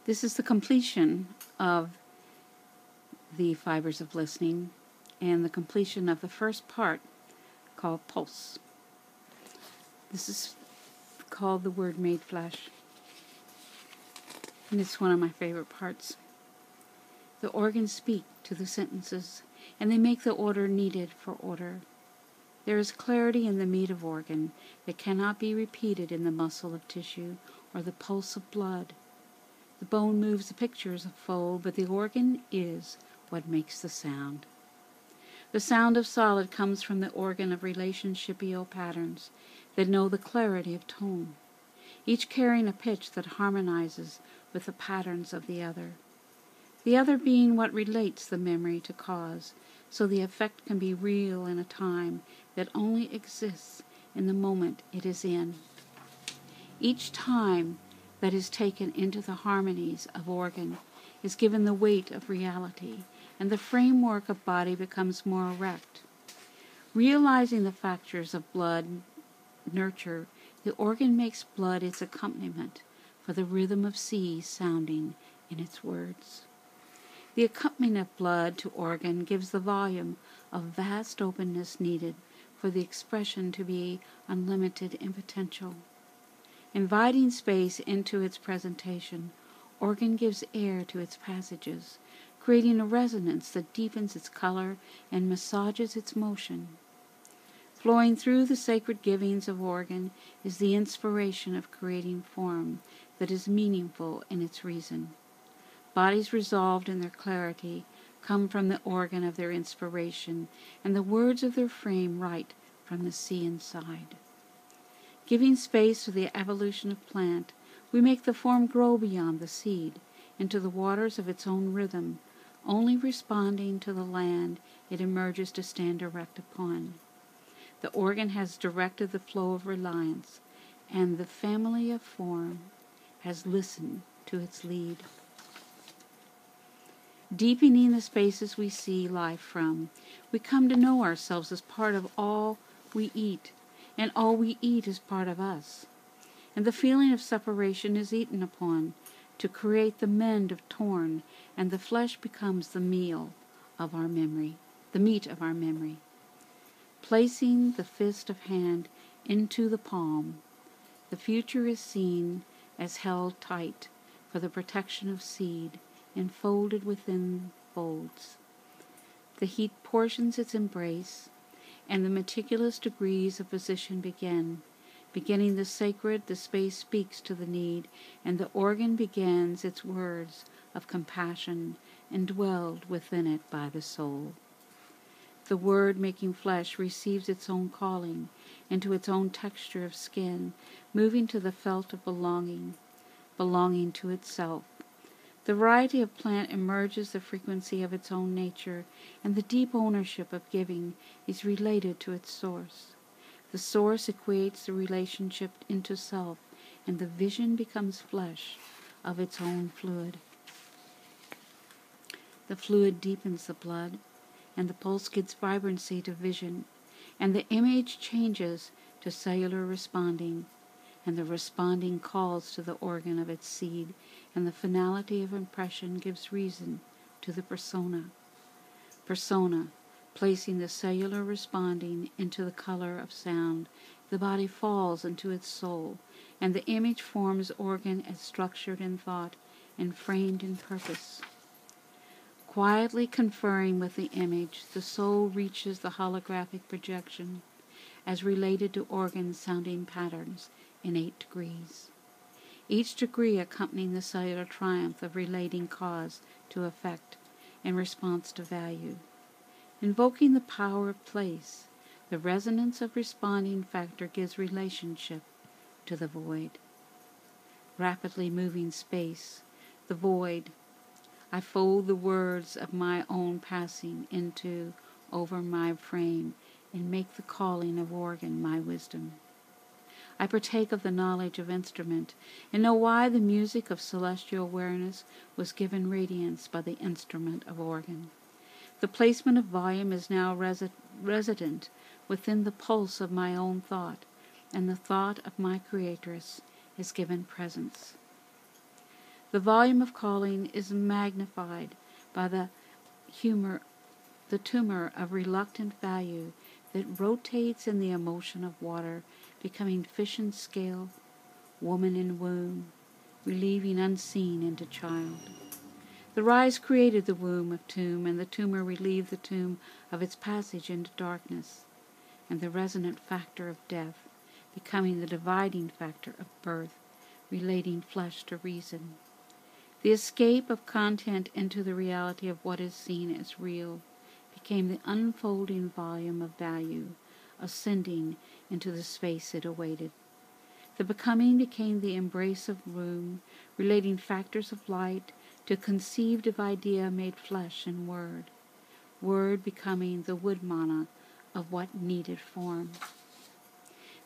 This is the completion of the fibers of listening and the completion of the first part called pulse. This is called the word made flesh, and it's one of my favorite parts. The organs speak to the sentences, and they make the order needed for order. There is clarity in the meat of organ that cannot be repeated in the muscle of tissue or the pulse of blood. The bone moves the pictures of fold, but the organ is what makes the sound. The sound of solid comes from the organ of relationshipio patterns that know the clarity of tone, each carrying a pitch that harmonizes with the patterns of the other being what relates the memory to cause, so the effect can be real in a time that only exists in the moment it is in. Each time that is taken into the harmonies of organ is given the weight of reality, and the framework of body becomes more erect. Realizing the factors of blood nurture, the organ makes blood its accompaniment for the rhythm of sea sounding in its words. The accompaniment of blood to organ gives the volume of vast openness needed for the expression to be unlimited in potential. Inviting space into its presentation, organ gives air to its passages, creating a resonance that deepens its color and massages its motion. Flowing through the sacred givings of organ is the inspiration of creating form that is meaningful in its reason. Bodies resolved in their clarity come from the organ of their inspiration, and the words of their frame write from the sea inside. Giving space to the evolution of plant, we make the form grow beyond the seed, into the waters of its own rhythm, only responding to the land it emerges to stand erect upon. The organ has directed the flow of reliance, and the family of form has listened to its lead. Deepening the spaces we see life from, we come to know ourselves as part of all we eat, and all we eat is part of us. And the feeling of separation is eaten upon to create the mend of torn, and the flesh becomes the meal of our memory, the meat of our memory. Placing the fist of hand into the palm, the future is seen as held tight for the protection of seed, enfolded within folds. The heat portions its embrace, and the meticulous degrees of position begin. Beginning the sacred, the space speaks to the need, and the organ begins its words of compassion, indwelled within it by the soul. The word making flesh receives its own calling, into its own texture of skin, moving to the felt of belonging to itself. The variety of plant emerges the frequency of its own nature, and the deep ownership of giving is related to its source. The source equates the relationship into self, and the vision becomes flesh of its own fluid. The fluid deepens the blood, and the pulse gives vibrancy to vision, and the image changes to cellular responding, and the responding calls to the organ of its seed, and the finality of impression gives reason to the persona. Persona, placing the cellular responding into the color of sound, the body falls into its soul, and the image forms organ as structured in thought and framed in purpose. Quietly conferring with the image, the soul reaches the holographic projection as related to organ sounding patterns in 8 degrees. Each degree accompanying the cellular triumph of relating cause to effect in response to value. Invoking the power of place, the resonance of responding factor gives relationship to the void. Rapidly moving space, the void, I fold the words of my own passing into, over my frame, and make the calling of organ my wisdom. I partake of the knowledge of instrument, and know why the music of celestial awareness was given radiance by the instrument of organ. The placement of volume is now resident within the pulse of my own thought, and the thought of my creatress is given presence. The volume of calling is magnified by the tumor of reluctant value that rotates in the emotion of water, becoming fish in scale, woman in womb, relieving unseen into child. The rise created the womb of tomb, and the tumor relieved the tomb of its passage into darkness, and the resonant factor of death, becoming the dividing factor of birth, relating flesh to reason. The escape of content into the reality of what is seen as real became the unfolding volume of value, ascending into the space it awaited. The becoming became the embrace of room, relating factors of light to conceived of idea made flesh and word becoming the wood mana of what needed form.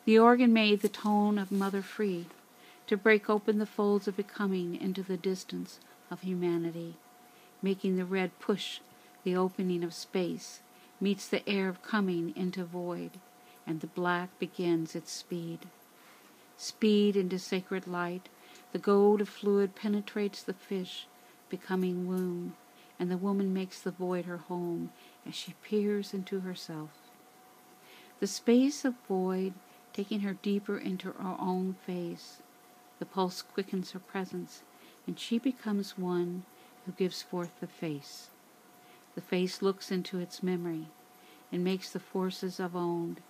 The organ made the tone of mother free, to break open the folds of becoming into the distance of humanity, making the red push the opening of space, meets the air of coming into void, and the black begins its speed. Speed into sacred light, the gold of fluid penetrates the fish, becoming womb, and the woman makes the void her home as she peers into herself. The space of void taking her deeper into her own face, the pulse quickens her presence, and she becomes one who gives forth the face. The face looks into its memory and makes the forces of owned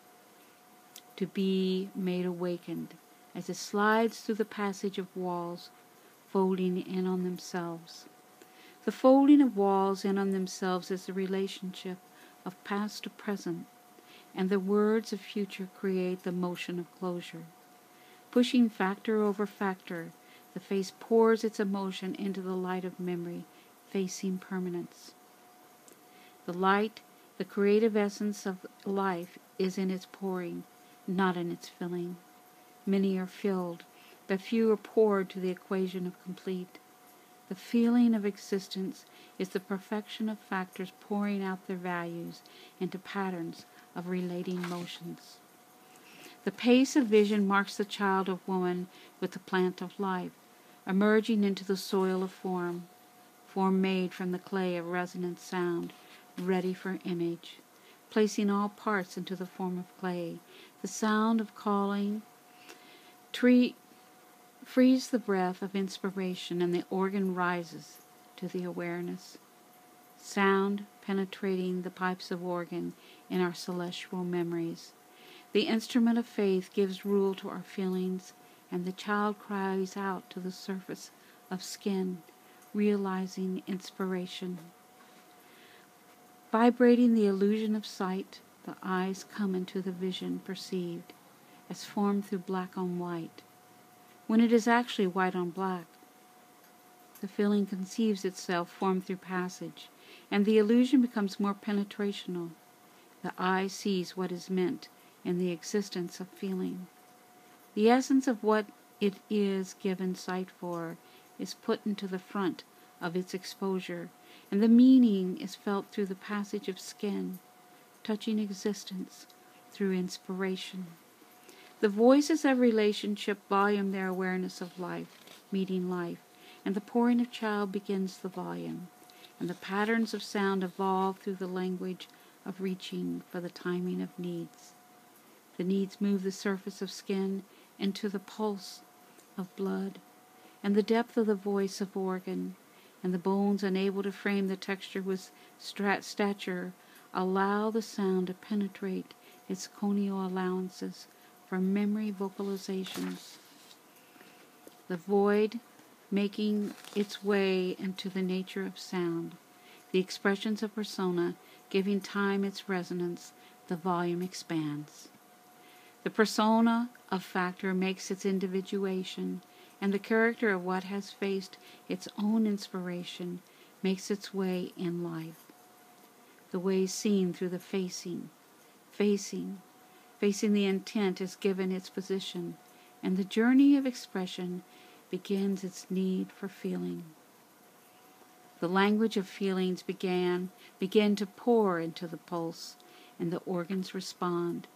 to be made awakened as it slides through the passage of walls, folding in on themselves. The folding of walls in on themselves is the relationship of past to present, and the words of future create the motion of closure. Pushing factor over factor, the face pours its emotion into the light of memory, facing permanence. The light, the creative essence of life, is in its pouring, not in its filling. Many are filled, but few are poured to the equation of complete. The feeling of existence is the perfection of factors pouring out their values into patterns of relating motions. The pace of vision marks the child of woman with the plant of life, emerging into the soil of form made from the clay of resonant sound, ready for image, placing all parts into the form of clay. The sound of calling frees the breath of inspiration, and the organ rises to the awareness. Sound penetrating the pipes of organ in our celestial memories. The instrument of faith gives rule to our feelings, and the child cries out to the surface of skin, realizing inspiration. Vibrating the illusion of sight, the eyes come into the vision perceived, as formed through black on white, when it is actually white on black. The feeling conceives itself formed through passage, and the illusion becomes more penetrational. The eye sees what is meant in the existence of feeling. The essence of what it is given sight for is put into the front of its exposure, and the meaning is felt through the passage of skin, touching existence through inspiration. The voices of relationship volume their awareness of life, meeting life, and the pouring of child begins the volume, and the patterns of sound evolve through the language of reaching for the timing of needs. The needs move the surface of skin into the pulse of blood, and the depth of the voice of organ, and the bones unable to frame the texture with stature allow the sound to penetrate its conial allowances for memory vocalizations. The void making its way into the nature of sound, the expressions of persona giving time its resonance, the volume expands. The persona of factor makes its individuation, and the character of what has faced its own inspiration makes its way in life. The way seen through the facing the intent is given its position, and the journey of expression begins its need for feeling. The language of feelings begin to pour into the pulse, and the organs respond,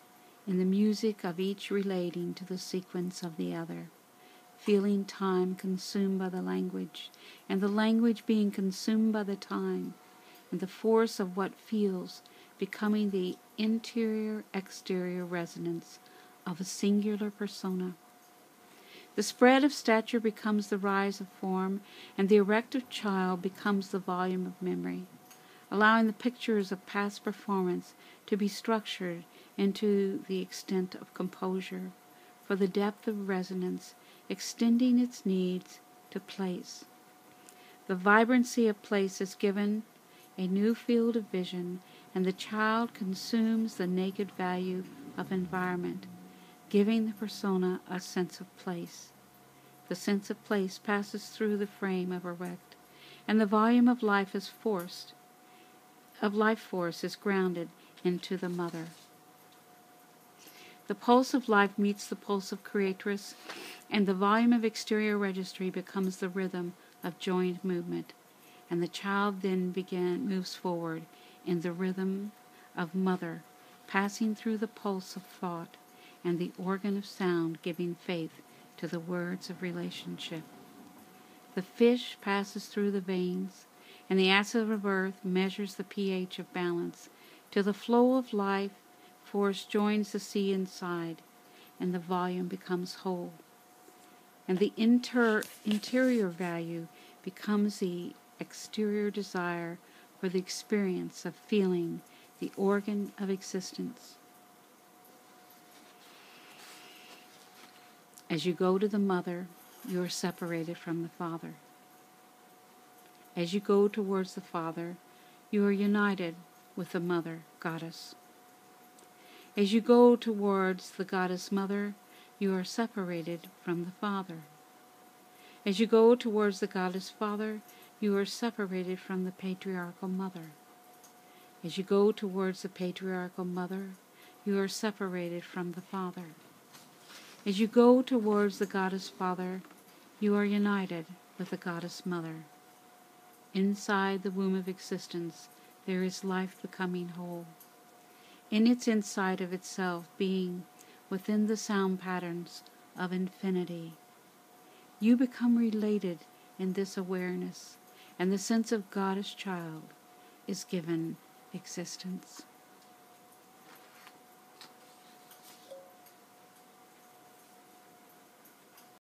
in the music of each relating to the sequence of the other. feeling time consumed by the language, and the language being consumed by the time, and the force of what feels becoming the interior-exterior resonance of a singular persona. The spread of stature becomes the rise of form, and the erective child becomes the volume of memory, allowing the pictures of past performance to be structured into the extent of composure, for the depth of resonance, extending its needs to place. The vibrancy of place is given a new field of vision, and the child consumes the naked value of environment, giving the persona a sense of place. The sense of place passes through the frame of erect, and the volume of life force is grounded into the mother. The pulse of life meets the pulse of creatress, and the volume of exterior registry becomes the rhythm of joined movement, and the child then moves forward in the rhythm of mother, passing through the pulse of thought and the organ of sound, giving faith to the words of relationship. The fish passes through the veins, and the acid of earth measures the pH of balance, till the flow of life force joins the sea inside, and the volume becomes whole. And the interior value becomes the exterior desire for the experience of feeling, the organ of existence. As you go to the mother, you are separated from the father. As you go towards the father, you are united with the mother, goddess. As you go towards the goddess mother, you are separated from the father. As you go towards the goddess father, you are separated from the patriarchal mother. As you go towards the patriarchal mother, you are separated from the father. As you go towards the goddess father, you are united with the goddess mother. Inside the womb of existence, there is life becoming whole. In its inside of itself, being within the sound patterns of infinity, you become related in this awareness, and the sense of goddess child is given existence.